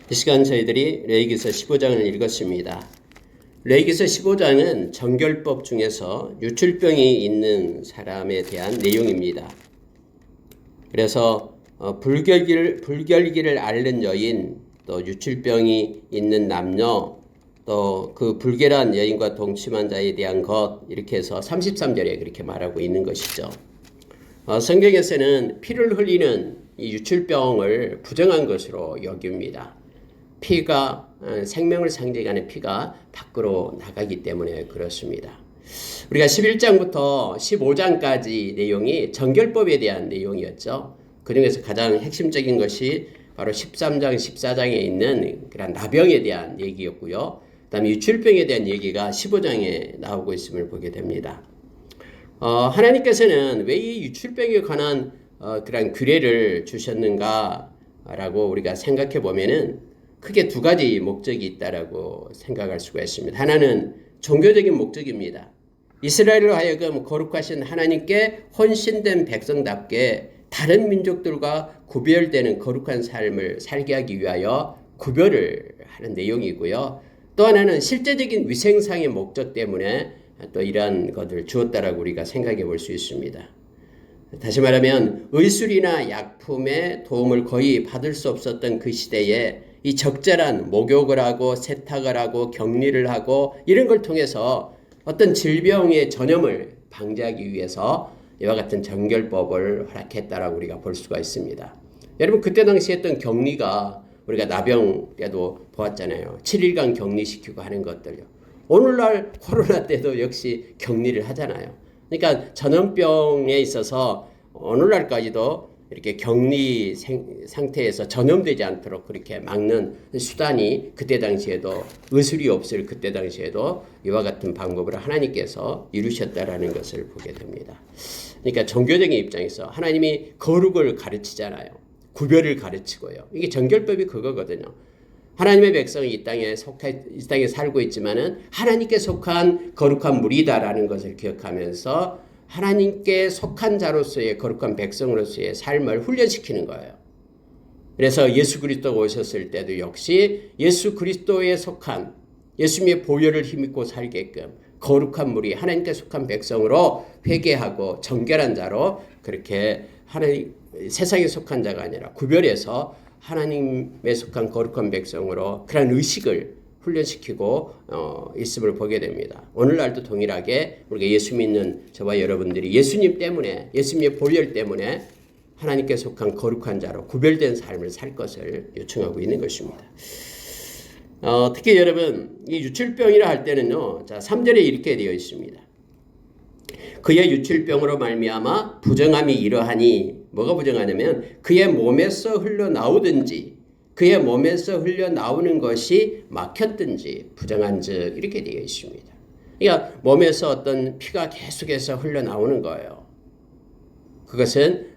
이 시간 저희들이 레위기서 15장을 읽었습니다. 레위기서 15장은 정결법 중에서 유출병이 있는 사람에 대한 내용입니다. 그래서 불결기를 앓는 여인, 또 유출병이 있는 남녀, 또 그 불결한 여인과 동침한 자에 대한 것, 이렇게 해서 33절에 그렇게 말하고 있는 것이죠. 성경에서는 피를 흘리는 이 유출병을 부정한 것으로 여깁니다. 피가 생명을 상징하는 피가 밖으로 나가기 때문에 그렇습니다. 우리가 11장부터 15장까지 내용이 정결법에 대한 내용이었죠. 그 중에서 가장 핵심적인 것이 바로 13장, 14장에 있는 그런 나병에 대한 얘기였고요. 그 다음에 유출병에 대한 얘기가 15장에 나오고 있음을 보게 됩니다. 하나님께서는 왜 이 유출병에 관한 그런 규례를 주셨는가라고 우리가 생각해 보면은 크게 두 가지 목적이 있다라고 생각할 수가 있습니다. 하나는 종교적인 목적입니다. 이스라엘로 하여금 거룩하신 하나님께 헌신된 백성답게 다른 민족들과 구별되는 거룩한 삶을 살게 하기 위하여 구별을 하는 내용이고요. 또 하나는 실제적인 위생상의 목적 때문에 또 이러한 것을 주었다라고 우리가 생각해 볼 수 있습니다. 다시 말하면 의술이나 약품의 도움을 거의 받을 수 없었던 그 시대에 이 적절한 목욕을 하고 세탁을 하고 격리를 하고 이런 걸 통해서 어떤 질병의 전염을 방지하기 위해서 이와 같은 정결법을 허락했다라고 우리가 볼 수가 있습니다. 여러분 그때 당시 했던 격리가 우리가 나병 때도 보았잖아요. 7일간 격리시키고 하는 것들요. 오늘날 코로나 때도 역시 격리를 하잖아요. 그러니까 전염병에 있어서 오늘날까지도 이렇게 격리 상태에서 전염되지 않도록 그렇게 막는 수단이 그때 당시에도 의술이 없을 그때 당시에도 이와 같은 방법을 하나님께서 이루셨다라는 것을 보게 됩니다. 그러니까 종교적인 입장에서 하나님이 거룩을 가르치잖아요. 구별을 가르치고요. 이게 정결법이 그거거든요. 하나님의 백성이 이 땅에 살고 있지만은 하나님께 속한 거룩한 무리다라는 것을 기억하면서 하나님께 속한 자로서의 거룩한 백성으로서의 삶을 훈련시키는 거예요. 그래서 예수 그리스도가 오셨을 때도 역시 예수 그리스도에 속한 예수님의 보혈을 힘입고 살게끔 거룩한 무리 하나님께 속한 백성으로 회개하고 정결한 자로 그렇게 하나님 세상에 속한 자가 아니라 구별해서 하나님에 속한 거룩한 백성으로 그런 의식을 훈련시키고 있음을 보게 됩니다. 오늘날도 동일하게 우리가 예수 믿는 저와 여러분들이 예수님 때문에 예수님의 보혈 때문에 하나님께 속한 거룩한 자로 구별된 삶을 살 것을 요청하고 있는 것입니다. 특히 여러분 이 유출병이라 할 때는요. 자 3절에 이렇게 되어 있습니다. 그의 유출병으로 말미암아 부정함이 이러하니 뭐가 부정하냐면 그의 몸에서 흘러나오든지 그의 몸에서 흘러나오는 것이 막혔든지 부정한즉 이렇게 되어 있습니다. 그러니까 몸에서 어떤 피가 계속해서 흘러나오는 거예요. 그것은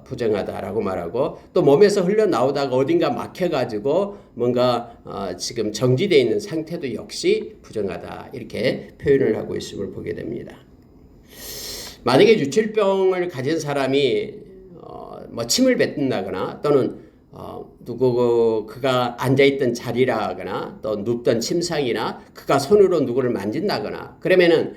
부정하다라고 말하고 또 몸에서 흘러나오다가 어딘가 막혀가지고 뭔가 지금 정지되어 있는 상태도 역시 부정하다 이렇게 표현을 하고 있음을 보게 됩니다. 만약에 유출병을 가진 사람이 뭐 침을 뱉는다거나 또는 그가 앉아있던 자리라거나 또 눕던 침상이나 그가 손으로 누구를 만진다거나 그러면은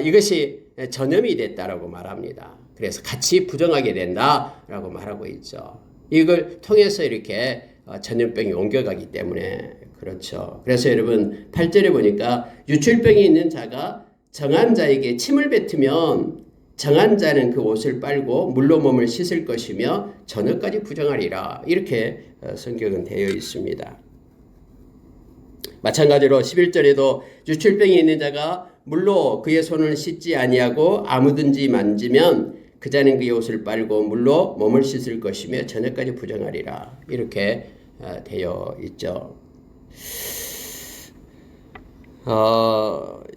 이것이 전염이 됐다라고 말합니다. 그래서 같이 부정하게 된다라고 말하고 있죠. 이걸 통해서 이렇게 전염병이 옮겨가기 때문에 그렇죠. 그래서 여러분 8절에 보니까 유출병이 있는 자가 정한 자에게 침을 뱉으면 정한 자는 그 옷을 빨고 물로 몸을 씻을 것이며 저녁까지 부정하리라. 이렇게 성경은 되어 있습니다. 마찬가지로 11절에도 유출병이 있는 자가 물로 그의 손을 씻지 아니하고 아무든지 만지면 그 자는 그의 옷을 빨고 물로 몸을 씻을 것이며 저녁까지 부정하리라. 이렇게 되어 있죠.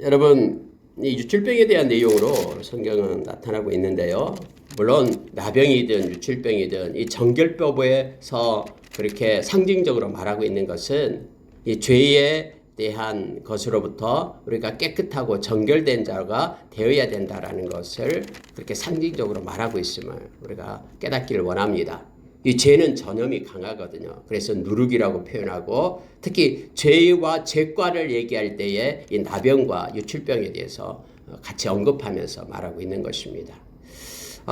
여러분 이 유출병에 대한 내용으로 성경은 나타나고 있는데요. 물론 나병이든 유출병이든 이 정결법에서 그렇게 상징적으로 말하고 있는 것은 이 죄에 대한 것으로부터 우리가 깨끗하고 정결된 자가 되어야 된다라는 것을 그렇게 상징적으로 말하고 있음을 우리가 깨닫기를 원합니다. 이 죄는 전염이 강하거든요. 그래서 누룩이라고 표현하고 특히 죄와 죄과를 얘기할 때에 이 나병과 유출병에 대해서 같이 언급하면서 말하고 있는 것입니다.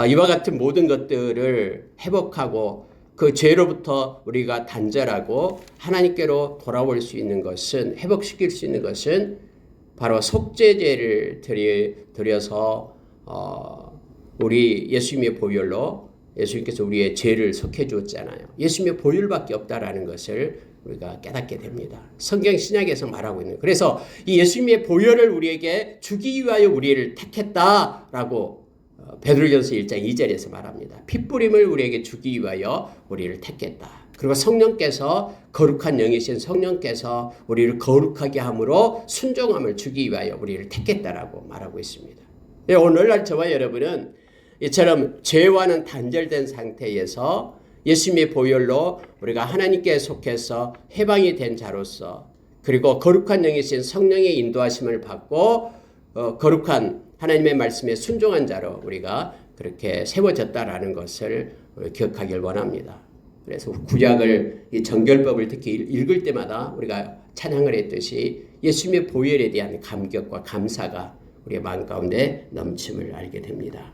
이와 같은 모든 것들을 회복하고 그 죄로부터 우리가 단절하고 하나님께로 돌아올 수 있는 것은, 회복시킬 수 있는 것은 바로 속죄제를 드려서 우리 예수님의 보혈로 예수님께서 우리의 죄를 속해 주었잖아요. 예수님의 보혈밖에 없다라는 것을 우리가 깨닫게 됩니다. 성경 신약에서 말하고 있는. 그래서 이 예수님의 보혈을 우리에게 주기 위하여 우리를 택했다라고 베드로전서 1장 2절에서 말합니다. 핏부림을 우리에게 주기 위하여 우리를 택했다. 그리고 성령께서, 거룩한 영이신 성령께서 우리를 거룩하게 함으로 순종함을 주기 위하여 우리를 택했다라고 말하고 있습니다. 오늘날 저와 여러분은 이처럼 죄와는 단절된 상태에서 예수님의 보혈로 우리가 하나님께 속해서 해방이 된 자로서, 그리고 거룩한 영이신 성령의 인도하심을 받고 거룩한 하나님의 말씀에 순종한 자로 우리가 그렇게 세워졌다라는 것을 기억하길 원합니다. 그래서 구약을, 이 정결법을 특히 읽을 때마다 우리가 찬양을 했듯이 예수님의 보혈에 대한 감격과 감사가 우리의 마음 가운데 넘침을 알게 됩니다.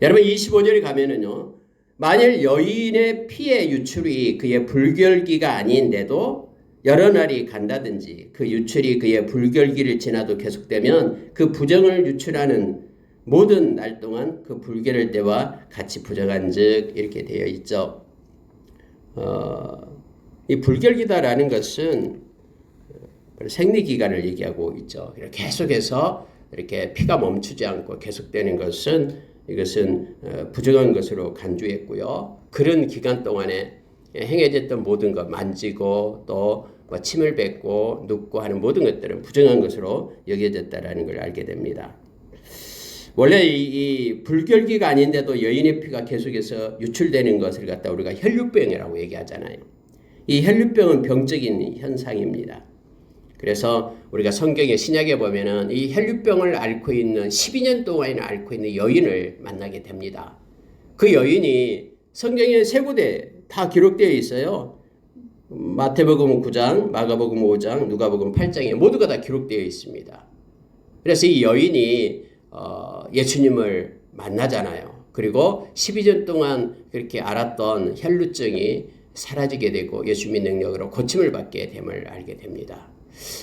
여러분 25절에 가면은요, 만일 여인의 피의 유출이 그의 불결기가 아닌데도 여러 날이 간다든지 그 유출이 그의 불결기를 지나도 계속되면 그 부정을 유출하는 모든 날 동안 그 불결할 때와 같이 부정한즉 이렇게 되어 있죠. 이 불결기다라는 것은 생리기간을 얘기하고 있죠. 계속해서 이렇게 피가 멈추지 않고 계속되는 것은, 이것은 부정한 것으로 간주했고요. 그런 기간 동안에 행해졌던 모든 것, 만지고 또 침을 뱉고 눕고 하는 모든 것들은 부정한 것으로 여겨졌다라는 걸 알게 됩니다. 원래 이 불결기가 아닌데도 여인의 피가 계속해서 유출되는 것을 갖다 우리가 혈류병이라고 얘기하잖아요. 이 혈류병은 병적인 현상입니다. 그래서 우리가 성경의 신약에 보면은 이 혈류병을 앓고 있는 12년 동안이나 앓고 있는 여인을 만나게 됩니다. 그 여인이 성경에 세 군데 다 기록되어 있어요. 마태복음 9장, 마가복음 5장, 누가복음 8장에 모두가 다 기록되어 있습니다. 그래서 이 여인이 예수님을 만나잖아요. 그리고 12년 동안 그렇게 앓았던 혈루증이 사라지게 되고 예수님의 능력으로 고침을 받게 됨을 알게 됩니다.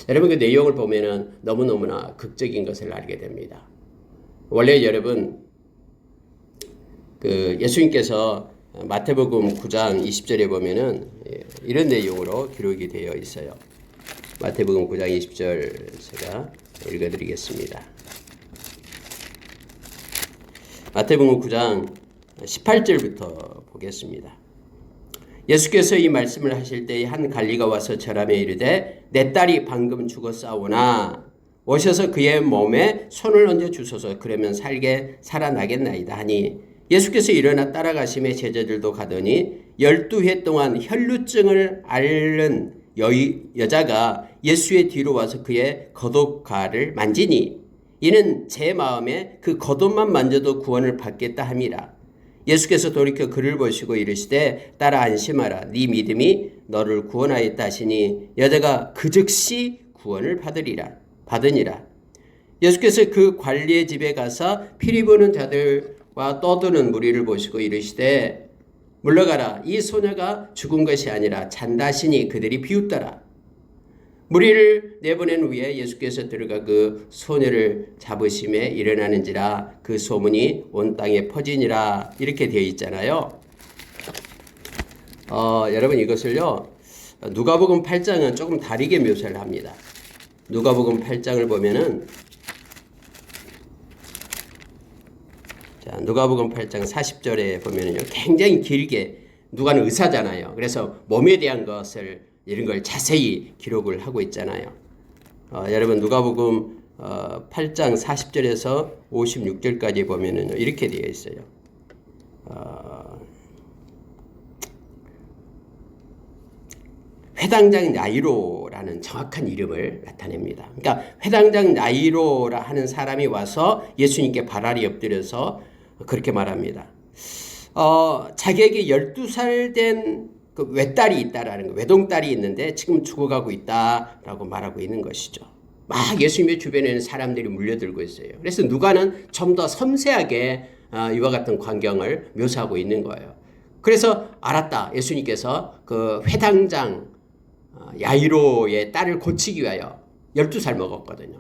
여러분 그 내용을 보면은 너무너무나 극적인 것을 알게 됩니다. 원래 여러분 그 예수님께서 마태복음 9장 20절에 보면은 이런 내용으로 기록이 되어 있어요. 마태복음 9장 20절 제가 읽어드리겠습니다. 마태복음 9장 18절부터 보겠습니다. 예수께서 이 말씀을 하실 때에 한 관리가 와서 절하며 이르되 내 딸이 방금 죽었사오나 오셔서 그의 몸에 손을 얹어 주소서. 그러면 살아나겠나이다 하니 예수께서 일어나 따라가심에 제자들도 가더니 12해 동안 혈루증을 앓는 여자가 예수의 뒤로 와서 그의 겉옷가를 만지니 이는 제 마음에 그 겉옷만 만져도 구원을 받겠다 함이라. 예수께서 돌이켜 그를 보시고 이르시되 딸아 안심하라. 네 믿음이 너를 구원하였다 하시니 여자가 그 즉시 구원을 받으니라. 예수께서 그 관리의 집에 가서 피리 부는 자들과 떠드는 무리를 보시고 이르시되 물러가라. 이 소녀가 죽은 것이 아니라 잔다 하시니 그들이 비웃더라. 무리를 내보낸 후에 예수께서 들어가 그 소녀를 잡으심에 일어나는지라 그 소문이 온 땅에 퍼지니라. 이렇게 되어 있잖아요. 여러분 이것을요 누가복음 8장은 조금 다르게 묘사를 합니다. 누가복음 8장을 보면은 누가복음 8장 40절에 보면은요 굉장히 길게, 누가는 의사잖아요. 그래서 몸에 대한 것을 이런 걸 자세히 기록을 하고 있잖아요. 여러분 누가복음 8장 40절에서 56절까지 보면은 이렇게 되어 있어요. 회당장 야이로라는 정확한 이름을 나타냅니다. 그러니까 회당장 야이로라 하는 사람이 와서 예수님께 발알이 엎드려서 그렇게 말합니다. 자기에게 12살 된 그 외딸이 있다라는 거, 외동딸이 있는데 지금 죽어가고 있다라고 말하고 있는 것이죠. 막 예수님의 주변에는 사람들이 물려들고 있어요. 그래서 누가는 좀 더 섬세하게 이와 같은 광경을 묘사하고 있는 거예요. 그래서 알았다. 예수님께서 그 회당장 야이로의 딸을 고치기 위하여 12살 먹었거든요.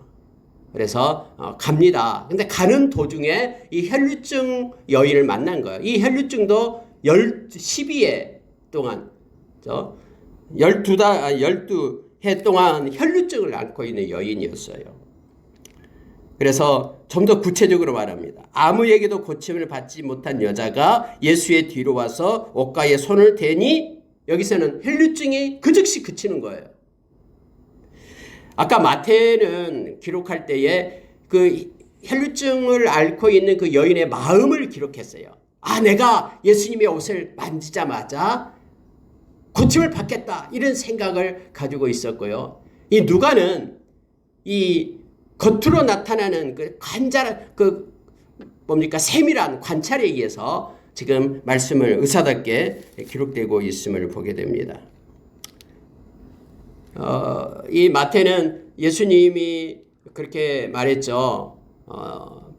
그래서 갑니다. 근데 가는 도중에 이 혈루증 여인을 만난 거예요. 이 혈루증도 12회 동안 12해 동안 혈루증을 앓고 있는 여인이었어요. 그래서 좀 더 구체적으로 말합니다. 아무에게도 고침을 받지 못한 여자가 예수의 뒤로 와서 옷가에 손을 대니 여기서는 혈루증이 그 즉시 그치는 거예요. 아까 마태는 기록할 때에 그 혈루증을 앓고 있는 그 여인의 마음을 기록했어요. 내가 예수님의 옷을 만지자마자 고침을 받겠다 이런 생각을 가지고 있었고요. 이 누가는 이 겉으로 나타나는 그 세밀한 관찰에 의해서 지금 말씀을 의사답게 기록되고 있음을 보게 됩니다. 이 마태는 예수님이 그렇게 말했죠.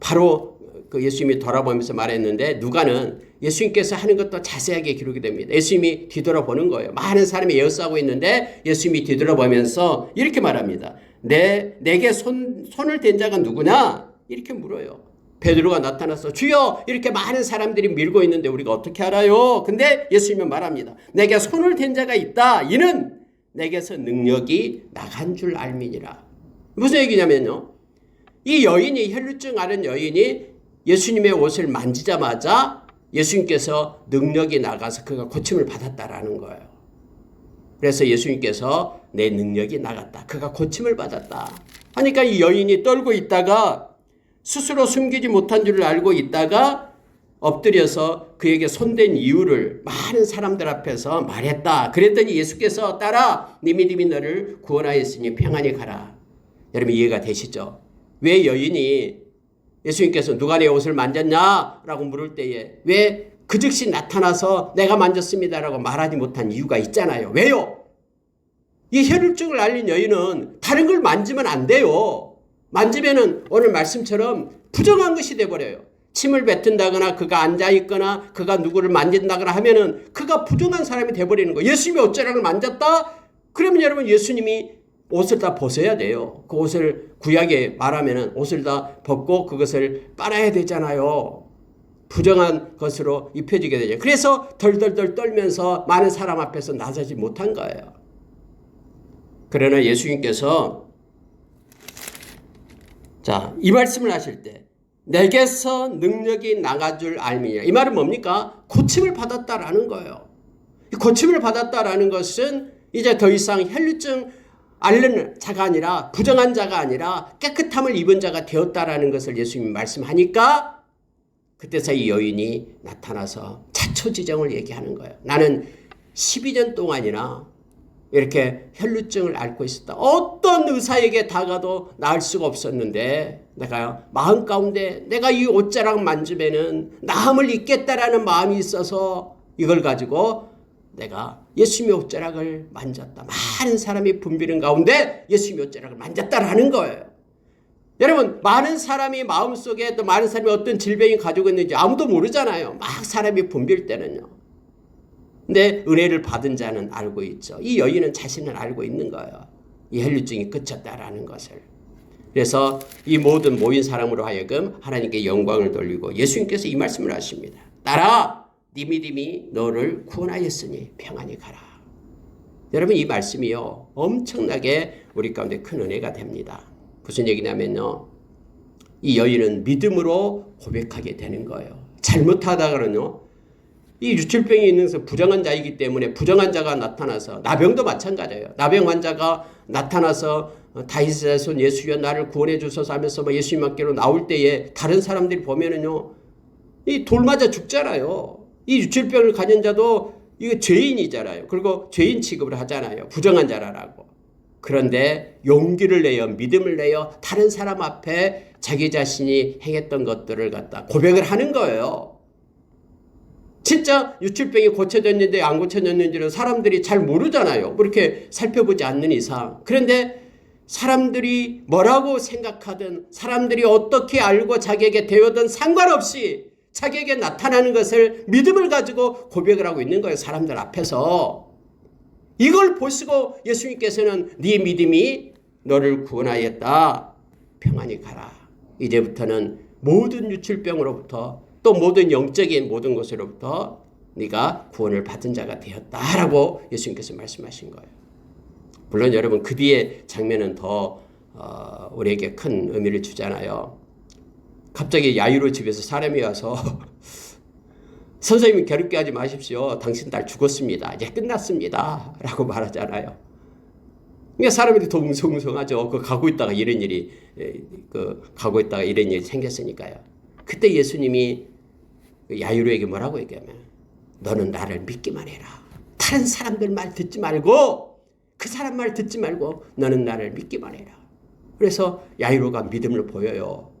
바로 그 예수님이 돌아보면서 말했는데 누가는 예수님께서 하는 것도 자세하게 기록이 됩니다. 예수님이 뒤돌아보는 거예요. 많은 사람이 에워싸고 있는데 예수님이 뒤돌아보면서 이렇게 말합니다. 내게 손을 댄 자가 누구냐? 이렇게 물어요. 베드로가 나타나서 주여 이렇게 많은 사람들이 밀고 있는데 우리가 어떻게 알아요? 근데 예수님은 말합니다. 내게 손을 댄 자가 있다. 이는 내게서 능력이 나간 줄 알미니라. 무슨 얘기냐면요. 이 여인이 혈루증 앓은 여인이 예수님의 옷을 만지자마자 예수님께서 능력이 나가서 그가 고침을 받았다라는 거예요. 그래서 예수님께서 내 능력이 나갔다. 그가 고침을 받았다. 하니까 이 여인이 떨고 있다가 스스로 숨기지 못한 줄을 알고 있다가 엎드려서 그에게 손댄 이유를 많은 사람들 앞에서 말했다. 그랬더니 예수께서 딸아 네 믿음이 너를 구원하였으니 평안히 가라. 여러분 이해가 되시죠? 왜 여인이 예수님께서 누가 내 옷을 만졌냐라고 물을 때에 왜 그 즉시 나타나서 내가 만졌습니다라고 말하지 못한 이유가 있잖아요. 왜요? 이 혈루증을 앓는 여인은 다른 걸 만지면 안 돼요. 만지면은 오늘 말씀처럼 부정한 것이 돼버려요. 침을 뱉은다거나 그가 앉아있거나 그가 누구를 만진다거나 하면은 그가 부정한 사람이 돼버리는 거예요. 예수님이 옷자락을 만졌다? 그러면 여러분 예수님이 옷을 다 벗어야 돼요. 그 옷을 구약에 말하면은 옷을 다 벗고 그것을 빨아야 되잖아요. 부정한 것으로 입혀지게 되죠. 그래서 덜덜덜 떨면서 많은 사람 앞에서 나서지 못한 거예요. 그러나 예수님께서 이 말씀을 하실 때 내게서 능력이 나가 줄 알미니라. 이 말은 뭡니까? 고침을 받았다라는 거예요. 고침을 받았다라는 것은 이제 더 이상 혈루증 앓는 자가 아니라 부정한 자가 아니라 깨끗함을 입은 자가 되었다라는 것을 예수님이 말씀하니까 그때서 이 여인이 나타나서 자초지정을 얘기하는 거예요. 나는 12년 동안이나 이렇게 혈루증을 앓고 있었다. 어떤 의사에게 다가도 나을 수가 없었는데 내가 마음 가운데 내가 이 옷자락 만지면은 나음을 잊겠다라는 마음이 있어서 이걸 가지고 내가 예수님의 옷자락을 만졌다. 많은 사람이 붐비는 가운데 예수님의 옷자락을 만졌다라는 거예요. 여러분 많은 사람이 마음속에 또 많은 사람이 어떤 질병이 가지고 있는지 아무도 모르잖아요. 막 사람이 붐빌 때는요. 근데 은혜를 받은 자는 알고 있죠. 이 여인은 자신을 알고 있는 거예요. 이 혈루증이 그쳤다라는 것을. 그래서 이 모든 모인 사람으로 하여금 하나님께 영광을 돌리고 예수님께서 이 말씀을 하십니다. 딸아 네 믿음이 너를 구원하였으니 평안히 가라. 여러분 이 말씀이요 엄청나게 우리 가운데 큰 은혜가 됩니다. 무슨 얘기냐면요. 이 여인은 믿음으로 고백하게 되는 거예요. 잘못하다가는요. 이 유출병이 있는 부정한 자이기 때문에 부정한 자가 나타나서 나병도 마찬가지예요. 나병 환자가 나타나서 다윗의 손 예수여 나를 구원해 주소서 하면서 예수님 앞께로 나올 때에 다른 사람들이 보면은요. 이 돌 맞아 죽잖아요. 이 유출병을 가진 자도 이거 죄인이잖아요. 그리고 죄인 취급을 하잖아요. 부정한 자라라고. 그런데 용기를 내어 믿음을 내어 다른 사람 앞에 자기 자신이 행했던 것들을 갖다 고백을 하는 거예요. 진짜 유출병이 고쳐졌는지 안 고쳐졌는지를 사람들이 잘 모르잖아요. 그렇게 살펴보지 않는 이상. 그런데 사람들이 뭐라고 생각하든 사람들이 어떻게 알고 자기에게 되어든 상관없이 자기에게 나타나는 것을 믿음을 가지고 고백을 하고 있는 거예요. 사람들 앞에서. 이걸 보시고 예수님께서는 네 믿음이 너를 구원하였다. 평안히 가라. 이제부터는 모든 유출병으로부터 또 모든 영적인 모든 것으로부터 네가 구원을 받은 자가 되었다라고 예수님께서 말씀하신 거예요. 물론 여러분 그 뒤에 장면은 더 우리에게 큰 의미를 주잖아요. 갑자기 야이로 집에서 사람이 와서 선생님 괴롭게 하지 마십시오. 당신 딸 죽었습니다. 이제 끝났습니다. 라고 말하잖아요. 그러니까 사람들이 더 웅성웅성하죠. 가고 있다가 이런 일이 생겼으니까요. 그때 예수님이 야이로에게 뭐라고 얘기하면 너는 나를 믿기만 해라. 다른 사람들 말 듣지 말고 그 사람 말 듣지 말고 너는 나를 믿기만 해라. 그래서 야이로가 믿음을 보여요.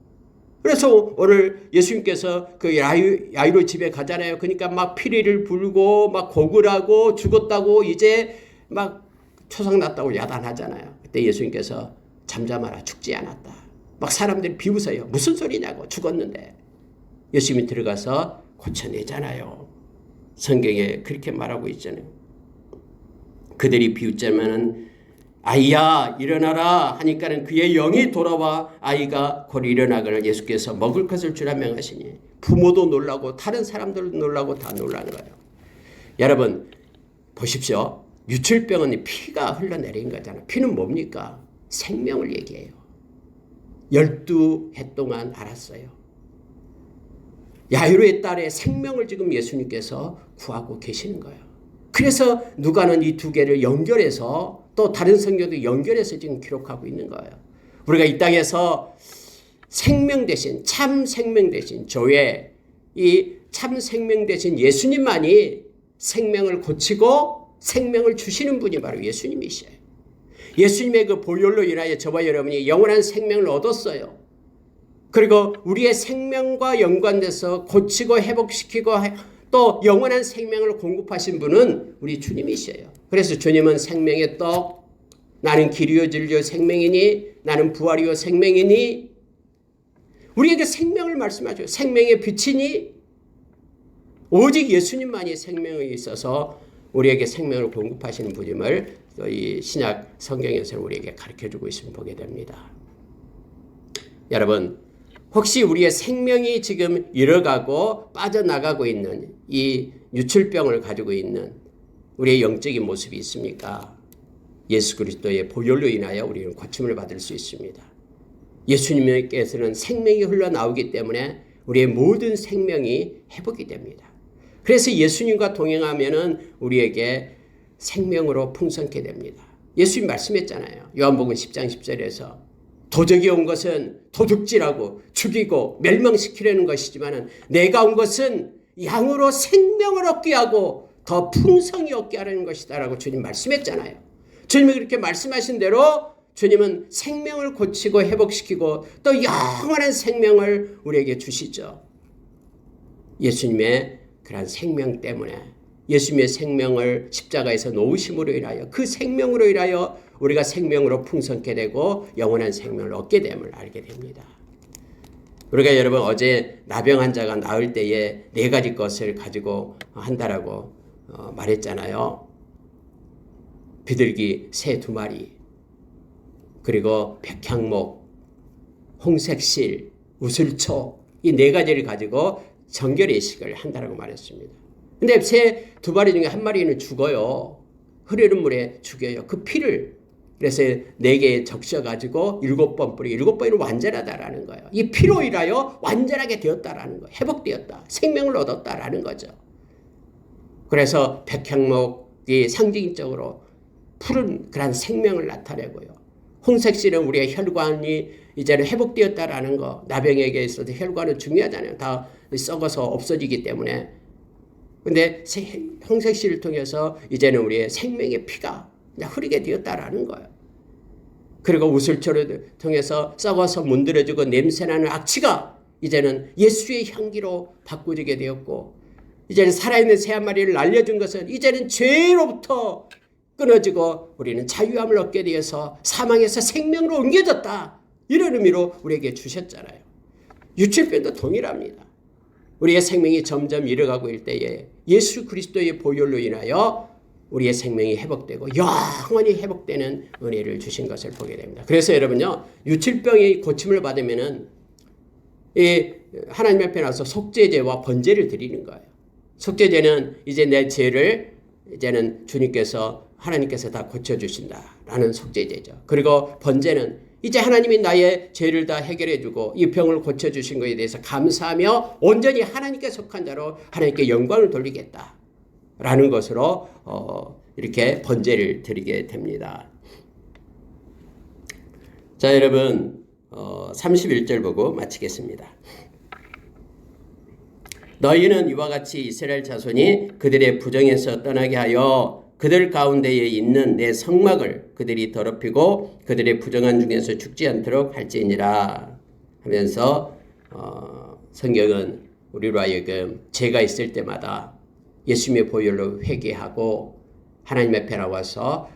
그래서 오늘 예수님께서 그 야이로 집에 가잖아요. 그러니까 막 피리를 불고 막 고글하고 죽었다고 이제 막 초상났다고 야단하잖아요. 그때 예수님께서 잠잠하라 죽지 않았다. 막 사람들이 비웃어요. 무슨 소리냐고 죽었는데. 예수님이 들어가서 고쳐내잖아요. 성경에 그렇게 말하고 있잖아요. 그들이 비웃자면은 아이야 일어나라 하니까는 그의 영이 돌아와 아이가 곧 일어나거늘 예수께서 먹을 것을 주라 명하시니 부모도 놀라고 다른 사람들도 놀라고 다 놀라는 거예요. 여러분 보십시오. 유출병은 피가 흘러내린 거잖아요. 피는 뭡니까? 생명을 얘기해요. 12해 동안 알았어요. 야이로의 딸의 생명을 지금 예수님께서 구하고 계시는 거예요. 그래서 누가는 이 두 개를 연결해서 또 다른 성경도 연결해서 지금 기록하고 있는 거예요. 우리가 이 땅에서 생명 대신 참 생명 대신 조회 이 참 생명 대신 예수님만이 생명을 고치고 생명을 주시는 분이 바로 예수님이셔요. 예수님의 그 보혈로 인하여 저와 여러분이 영원한 생명을 얻었어요. 그리고 우리의 생명과 연관돼서 고치고 회복시키고 또 영원한 생명을 공급하신 분은 우리 주님이셔요. 그래서 주님은 생명의 떡, 나는 길이요 진리요 생명이니 나는 부활이요 생명이니 우리에게 생명을 말씀하죠. 생명의 빛이니 오직 예수님만이 생명이 있어서 우리에게 생명을 공급하시는 분임을 이 신약 성경에서 우리에게 가르쳐주고 있음을 보게 됩니다. 여러분 혹시 우리의 생명이 지금 잃어가고 빠져나가고 있는 이 유출병을 가지고 있는 우리의 영적인 모습이 있습니까? 예수 그리스도의 보혈로 인하여 우리는 고침을 받을 수 있습니다. 예수님께서는 생명이 흘러나오기 때문에 우리의 모든 생명이 회복이 됩니다. 그래서 예수님과 동행하면은 우리에게 생명으로 풍성케 됩니다. 예수님 말씀했잖아요. 요한복음 10장 10절에서 도적이 온 것은 도둑질하고 죽이고 멸망시키려는 것이지만 내가 온 것은 양으로 생명을 얻게 하고 더 풍성히 얻게 하려는 것이다 라고 주님 말씀했잖아요. 주님이 그렇게 말씀하신 대로 주님은 생명을 고치고 회복시키고 또 영원한 생명을 우리에게 주시죠. 예수님의 그런 생명 때문에 예수님의 생명을 십자가에서 놓으심으로 인하여 그 생명으로 인하여 우리가 생명으로 풍성케 되고 영원한 생명을 얻게 됨을 알게 됩니다. 우리가 여러분 어제 나병 환자가 나을 때에 4가지 것을 가지고 한다라고 말했잖아요. 비둘기 새 2마리 그리고 백향목, 홍색실, 우슬초 이 4가지를 가지고 정결의식을 한다라고 말했습니다. 근데 새 2마리 중에 1마리는 죽어요. 흐르는 물에 죽여요. 그 피를 그래서 4개에 적셔가지고 7번 뿌리 7번으로 완전하다라는 거예요. 이 피로 인하여 완전하게 되었다라는 거예요. 회복되었다. 생명을 얻었다라는 거죠. 그래서 백향목이 상징적으로 푸른 그런 생명을 나타내고요. 홍색실은 우리의 혈관이 이제는 회복되었다라는 거. 나병에게 있어도 혈관은 중요하잖아요. 다 썩어서 없어지기 때문에. 근데 홍색실을 통해서 이제는 우리의 생명의 피가 흐르게 되었다라는 거예요. 그리고 우슬초를 통해서 썩어서 문드러지고 냄새나는 악취가 이제는 예수의 향기로 바꾸게 되었고 이제는 살아있는 새 한 마리를 날려준 것은 이제는 죄로부터 끊어지고 우리는 자유함을 얻게 되어서 사망에서 생명으로 옮겨졌다. 이런 의미로 우리에게 주셨잖아요. 유출병도 동일합니다. 우리의 생명이 점점 잃어가고 있을 때에 예수 그리스도의 보혈로 인하여 우리의 생명이 회복되고 영원히 회복되는 은혜를 주신 것을 보게 됩니다. 그래서 여러분요, 유출병의 고침을 받으면은 이 하나님 앞에 나서 속죄제와 번제를 드리는 거예요. 속죄제는 이제 내 죄를 이제는 주님께서 하나님께서 다 고쳐주신다라는 속죄제죠. 그리고 번제는 이제 하나님이 나의 죄를 다 해결해주고 이 병을 고쳐주신 것에 대해서 감사하며 온전히 하나님께 속한 자로 하나님께 영광을 돌리겠다라는 것으로 이렇게 번제를 드리게 됩니다. 자, 여러분 31절 보고 마치겠습니다. 너희는 이와 같이 이스라엘 자손이 그들의 부정에서 떠나게 하여 그들 가운데에 있는 내 성막을 그들이 더럽히고 그들의 부정한 중에서 죽지 않도록 할지니라 하면서 성경은 우리로 하여금 죄가 있을 때마다 예수님의 보혈로 회개하고 하나님 앞에 나와서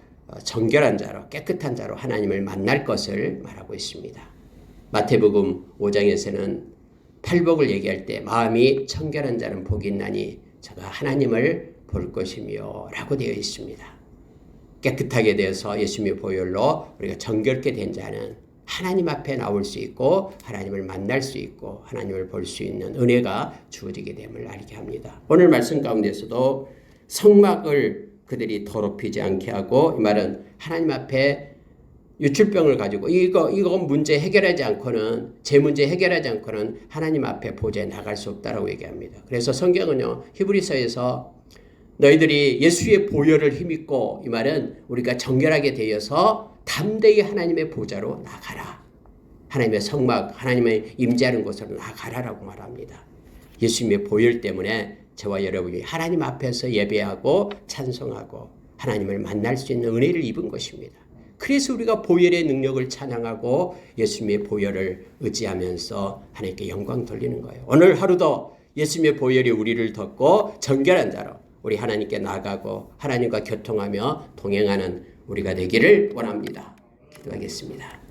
정결한 자로 깨끗한 자로 하나님을 만날 것을 말하고 있습니다. 마태복음 5장에서는 팔복을 얘기할 때 마음이 청결한 자는 복이 있나니 저가 하나님을 볼 것이며 라고 되어 있습니다. 깨끗하게 되어서 예수님의 보혈로 우리가 정결케 된 자는 하나님 앞에 나올 수 있고 하나님을 만날 수 있고 하나님을 볼 수 있는 은혜가 주어지게 됨을 알게 합니다. 오늘 말씀 가운데서도 성막을 그들이 더럽히지 않게 하고, 이 말은 하나님 앞에 유출병을 가지고 이거 문제 해결하지 않고는, 제 문제 해결하지 않고는 하나님 앞에 보좌에 나갈 수 없다라고 얘기합니다. 그래서 성경은요, 히브리서에서 너희들이 예수의 보혈을 힘입고, 이 말은 우리가 정결하게 되어서 담대히 하나님의 보좌로 나가라. 하나님의 성막, 하나님의 임재하는 곳으로 나가라라고 말합니다. 예수님의 보혈 때문에 저와 여러분이 하나님 앞에서 예배하고 찬송하고 하나님을 만날 수 있는 은혜를 입은 것입니다. 그래서 우리가 보혈의 능력을 찬양하고 예수님의 보혈을 의지하면서 하나님께 영광 돌리는 거예요. 오늘 하루도 예수님의 보혈이 우리를 덮고 정결한 자로 우리 하나님께 나가고 하나님과 교통하며 동행하는 우리가 되기를 원합니다. 기도하겠습니다.